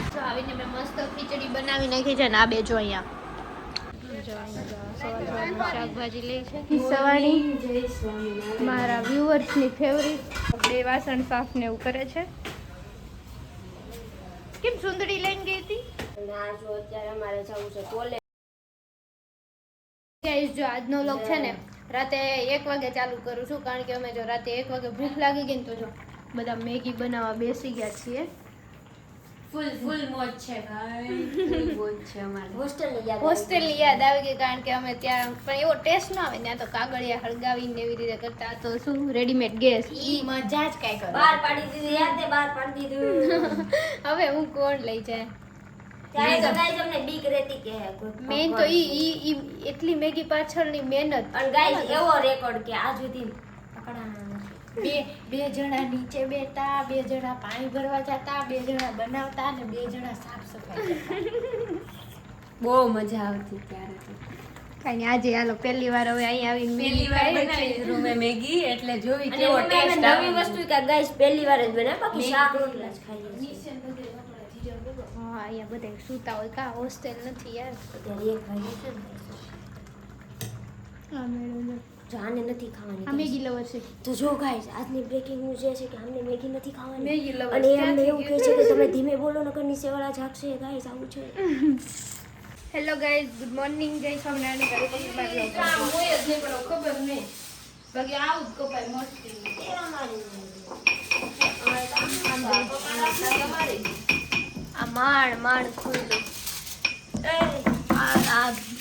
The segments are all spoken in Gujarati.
તો આવીને મેં મસ્ત ખીચડી બનાવી નાખી છે ને આ બે જો અહીંયા શાકભાજી લે છે સવાણી મારા વ્યુઅર્સની ફેવરિટ બે વાસણ સાફ ને એવું કરે છે કેમ સુંદરી લઈને ગઈ હતી ના જો અત્યારે અમારે જવું છે કોલેજ ગાઈસ જો આજનો વ્લોગ છે ને રાતે 1 વાગે ચાલુ કરું છું કારણ કે અમે જો રાતે 1 વાગે ભૂખ લાગી ગઈ ને તો જો બધા મેગી બનાવવા બેસી ગયા છીએ ફૂલ મોજ છે ભાઈ ફૂલ મોજ છે અમારે હોસ્ટેલની યાદ આવી ગઈ કારણ કે અમે ત્યાં પણ એવો ટેસ્ટ ન આવે ત્યાં તો કાગળિયા હળગાવીને એવી રીતે કરતા તો શું રેડીમેડ ગેસ ઈ મજા જ કાઈ કરે બહાર પાડી દીધું યાદ છે બહાર પાડી દીધું હવે હું કોણ લઈ જાય ત્યારે તો ગાઈસ અમને બીક રહેતી કે મેન તો ઈ એટલી મેગી પાછળની મહેનત અને ગાઈસ એવો રેકોર્ડ કે આજ સુધી પકડાના બે જણા નીચે બેઠા 2 જણા પાણી ભરવા જતા 2 જણા બનાવતા અને 2 જણા સાફ સફાઈ બહુ મજા આવતી ત્યારે તો કાઈ આજે હાલો પહેલી વાર હવે અહીં આવીને પહેલી વાર બનાવી રૂમે મેગી એટલે જોઈ કેવો ટેસ્ટ આવે નવી વસ્તુ કે ગાઈસ પહેલી વાર જ બનાવે બાકી શાક રોટલા જ ખાઈએ હા અહીંયા બધા સૂતા હોય કા હોસ્ટેલ નથી યાર અત્યારે 1 વાગે છે ને હા મેડમ જાને નથી ખાવાની આ મેગી લવર છે તો જો ગાઈસ આજની બ્રેકિંગ ન્યૂઝ છે કે અમને મેગી નથી ખાવાની મેગી લવર અને એમને એવું કહે છે કે તમે ધીમે બોલો નકર નીચેવાળા જાગશે ગાઈસ આવું છે હેલો ગાઈસ ગુડ મોર્નિંગ જય Swaminarayan welcome to my blog મોય જ નહીં પણ ખબર નહીં બાકી આવું જ કપાય મસ્તી આ માણ ખુલ્લું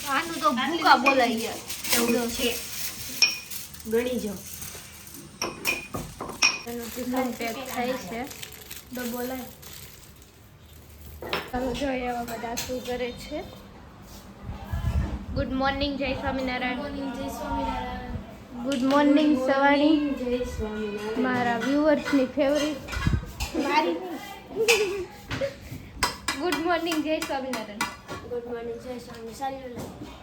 આનું તો ભૂકા બોલાઈ ગયા એવું છે ગણી જો એનું ટિફિન પેક થાય છે તો બોલાય ચાલો જોઈએ હવે બધા શું કરે છે ગુડ મોર્નિંગ જય સ્વામિનારાયણ ગુડ મોર્નિંગ સવાણી જય સ્વામિનારાયણ મારા વ્યુઅર્સની ફેવરિટ મારી ગુડ મોર્નિંગ જય સ્વામિનારાયણ ગુડ મોર્નિંગ જય સ્વામિનારાયણ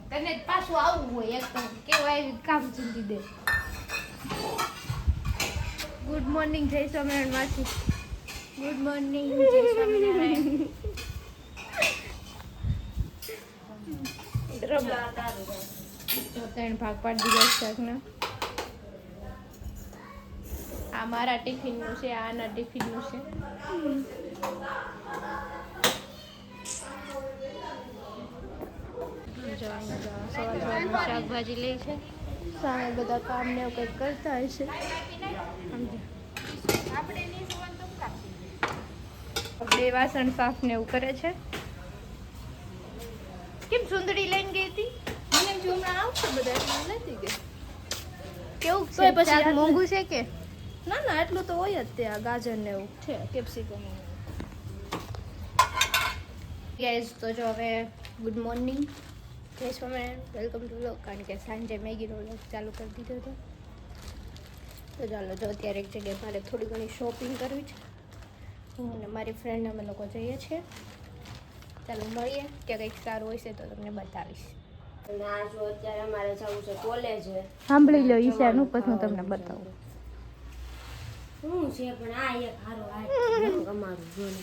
તને પાછું આવવું હોય એક કેવું આવી કામ ચીંધી દે ગુડ મોર્નિંગ જય સ્વામિનારાયણ માસી ગુડ મોર્નિંગ જય સ્વામિનારાયણ ત્રણ ભાગ પાડી દીધા શાકના આ મારા ટિફિનનું છે આના ટિફિનનું છે શાકભાજી લે છે સામે બધા કામ ને એવું કંઈક કરતા હશે બે વાસણ સાફ ને એવું કરે છે કેમ સુંદરી લઈને ગઈ હતી મને જો હમણાં આવશે બધા નથી ગઈ કેવું છે પછી મોંઘું છે કે ના ના એટલું તો હોય જ ત્યાં ગાજર ને એવું છે કેપ્સિકમ ગાઈસ તો જો હવે ગુડ મોર્નિંગ જય સ્વામિનારાયણ વેલકમ ટુ વ્લોગ કારણ કે સાંજે મેગીનો વ્લોગ ચાલુ કરી દીધો હતો તો ચાલો જો અત્યારે એક જગ્યાએ મારે થોડી ઘણી શોપિંગ કરવી છે હું અને મારી ફ્રેન્ડ અમે લોકો જઈએ છીએ ચાલો મળીએ કે કંઈક સારું હોય છે તો તમને બતાવીશ ના જો અત્યારે અમારે જવું છે કોલેજ સાંભળી લો ઈશાનું પછી હું તમને બતાવું શું છે પણ આ એક હારો આ અમારું જોને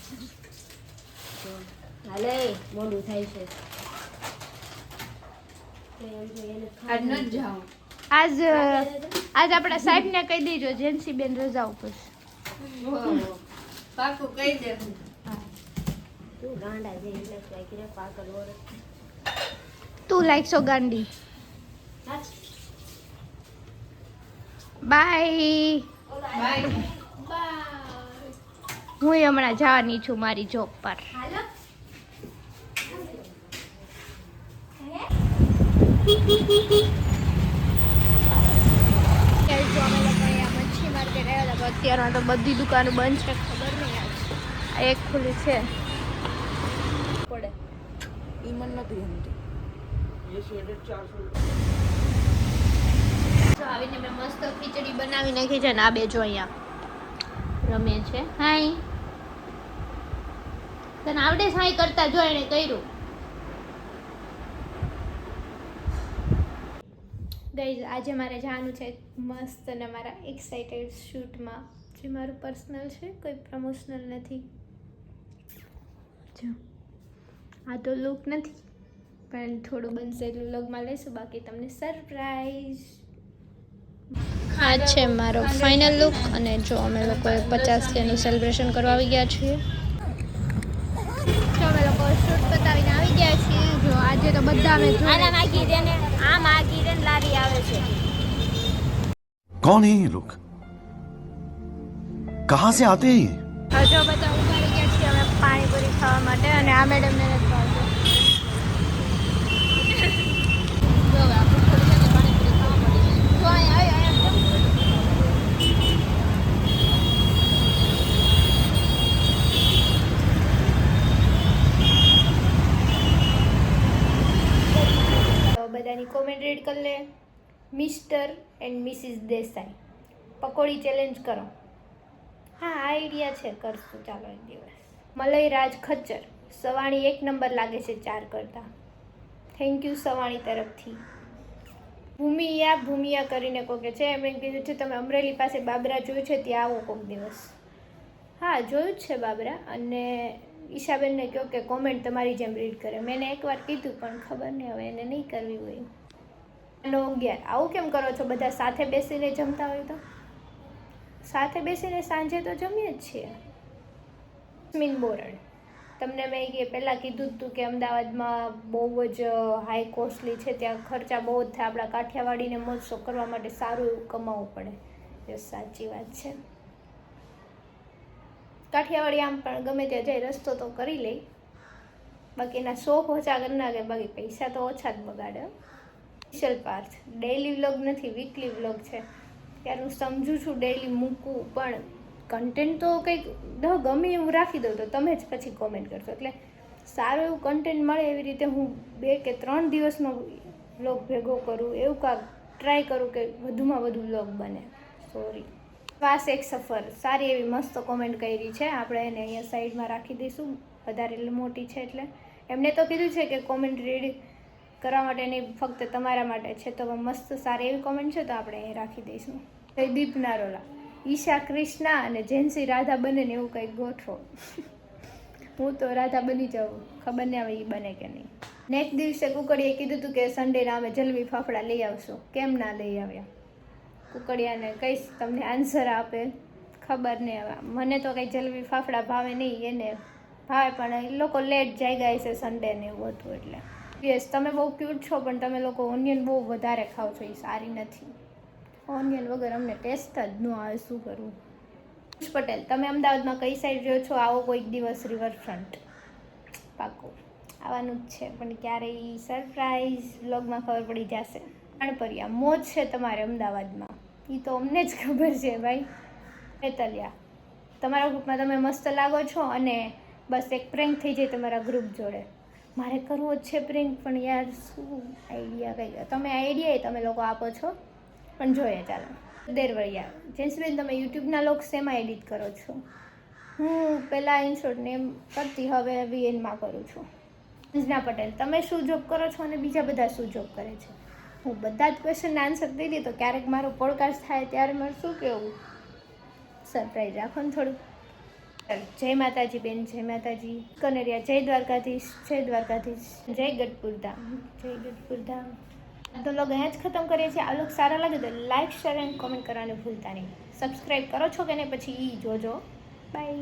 હાલે મોડું થાય છે આજ આપણા સાહેબને કહી દેજો જેન્સી બેન રજા ઉપર પાકું કહી દે તું ગાંડા જે એટલે કે પાકલ ઓર તું લાઈક સો ગાંડી બાય હું હમણાં જવાની છું મારી જોબ પર મચ્છી માર્કેટ આવ્યા હતા અત્યારમાં તો બધી દુકાનો બંધ છે ખબર નહીં આજ એક ખુલ્લી છે પડે ઈ મન નથી ગમતું આવીને મેં મસ્ત ખીચડી બનાવી નાખી છે ને આ બે જો અહીંયા રમે છે હાય તને આવડે હાય કરતા જો એને કર્યું ગાઈઝ આજે મારે જવાનું છે મસ્ત અને મારા એક્સાઇટેડ શૂટમાં જે મારું પર્સનલ છે કોઈ પ્રમોશનલ નથી જો આ તો લુક નથી, પણ થોડું બનશે એટલું વ્લોગમાં લઈશું, બાકી તમને સરપ્રાઈઝ. આ છે મારો ફાઇનલ લુક, અને જો અમે લોકોએ 50Kનું સેલિબ્રેશન કરવા આવી ગયા છીએ. જો અમે લોકો શૂટ બતાવીને આવી ગયા છીએ. જો આજે તો બધા અમે આના માગી દે ને, આ માગી દે ને લારી આવે છે. कौन है ये लोग कहां से आते हैं ये જો બધા ઉભા રહી ગયા છીએ અમે પાણીપુરી ખાવા માટે, અને આ મેડમને નથી ભાવતું. જો હવે આપણે થોડી જગ્યાએ પાણીપુરી ખાવા મળી. જો અહીંયા બધાની કોમેન્ટ રીડ કરી લે. Mister and Mrs Desai pakodi challenge કરો. હા આઈડિયા છે, કરશું ચાલો એક દિવસ. મલય રાજ ખચ્ચર સવાણી 1 નંબર લાગે છે 4 કરતાં. થેન્ક યુ સવાણી તરફથી. ભૂમિયા કરીને કોકે છે, એમણે કીધું છે તમે અમરેલી પાસે બાબરા જોયું છે, ત્યાં આવો કોઈક દિવસ. હા જોયું જ છે બાબરા, અને ઈશાબેનને કહો કે કોમેન્ટ તમારી જેમ રીડ કરે. મેં એકવાર કીધું પણ ખબર નહીં હવે એને નહીં કરવી હોય. 9:11 આવું કેમ કરો છો બધા સાથે બેસીને જમતા હોય તો? સાથે બેસીને સાંજે તો જમીએ જ છીએ. મીન બોરણ તમને મેં પહેલાં કીધું હતું કે અમદાવાદમાં બહુ જ હાઈ કોસ્ટલી છે, ત્યાં ખર્ચા બહુ જ થાય. આપણા કાઠિયાવાડીને મોજ શોખ કરવા માટે સારું એવું કમાવવું પડે. એ સાચી વાત છે. કાઠિયાવાડી આમ પણ ગમે ત્યાં જાય રસ્તો તો કરી લે, બાકી એના શોખ ઓછા કરી નાખે, બાકી પૈસા તો ઓછા જ બગાડે. વિશાલ પાર્થ ડેઈલી વ્લોગ નથી, વીકલી વ્લોગ છે. ત્યારે હું સમજું છું ડેઈલી મૂકવું, પણ કન્ટેન્ટ તો કંઈક ગમે એવું રાખી દઉં તો તમે જ પછી કોમેન્ટ કરશો. એટલે સારું એવું કન્ટેન્ટ મળે એવી રીતે હું 2 કે 3 દિવસનો વ્લોગ ભેગો કરું, એવું કાંક ટ્રાય કરું કે વધુમાં વધુ વ્લોગ બને. સોરી. વાસ એક સફર સારી એવી મસ્ત કોમેન્ટ કરી છે, આપણે એને અહીંયા સાઈડમાં રાખી દઈશું, વધારે મોટી છે એટલે. એમને તો કીધું છે કે કોમેન્ટ રીડ કરવા માટેની ફક્ત તમારા માટે છે, તો મસ્ત સારી એવી કોમેન્ટ છે તો આપણે અહીં રાખી દઈશું. જયદીપ નારોલા ઈશા કૃષ્ણા અને જેન્સી રાધા બને ને એવું કંઈક ગોઠવો. હું તો રાધા બની જાઉં, ખબર નહીં આવે એ બને કે નહીં. નેક્સ્ટ દિવસે કુકડીએ કીધું હતું કે સન્ડેના અમે જલેબી ફાફડા લઈ આવશું, કેમ ના લઈ આવ્યા? કુકડિયાને કહીશ તમને આન્સર આપે, ખબર નહીં હવે. મને તો કંઈ જલેબી ફાફડા ભાવે નહીં, એને ભાવે પણ એ લોકો લેટ જાગ્યા છે સન્ડેને એવું હતું એટલે. યસ તમે બહુ ક્યુટ છો, પણ તમે લોકો ઓનિયન બહુ વધારે ખાઓ છો, એ સારી નથી. ઓનિયન વગર અમને ટેસ્ટ જ ન આવે, શું કરવું. પટેલ તમે અમદાવાદમાં કઈ સાઈડ રહ્યો છો? આવો કોઈક દિવસ રિવરફ્રન્ટ. પાકું આવવાનું જ છે, પણ ક્યારેય સરપ્રાઈઝ વ્લોગમાં ખબર પડી જશે. અણપરિયા મોજ છે તમારે અમદાવાદમાં, એ તો અમને જ ખબર છે ભાઈ. પેતલિયા તમારા ગ્રુપમાં તમે મસ્ત લાગો છો, અને બસ એક પ્રેન્ક થઈ જાય તમારા ગ્રુપ જોડે. મારે કરવો જ છે પ્રેન્ક, પણ યાર શું આઈડિયા કંઈ તમે આઈડિયા તમે લોકો આપો છો, પણ જોઈએ ચાલો. દેરવળિયા જેન્સબેન તમે યુટ્યુબના લોગ શેમાં એડિટ કરો છો? હું પહેલાં ઇનશોર્ટ નેમ કરતી, હવે VN-માં કરું છું. અંજના પટેલ તમે શું જોબ કરો છો અને બીજા બધા શું જોબ કરે છે? હું બધા જ ક્વેશ્ચનના આન્સર દઈ દઈ તો ક્યારેક મારો પોડકાસ્ટ થાય ત્યારે મારે શું કહેવું, સરપ્રાઈઝ રાખો ને થોડુંક. જય માતાજી બેન, જય માતાજી. કનેરિયા જય દ્વારકાધીશ, જય દ્વારકાધીશ, જય ગઢપુરધામ, જય ગઢપુરધામ. તો લોગ અહીંયા જ ખતમ કરીએ છીએ. આ લોગ સારા લાગે તો લાઈક શેર એન્ડ કોમેન્ટ કરવાનું ભૂલતા નહીં. સબસ્ક્રાઈબ કરો છો કે નહીં પછી એ જોજો. બાય.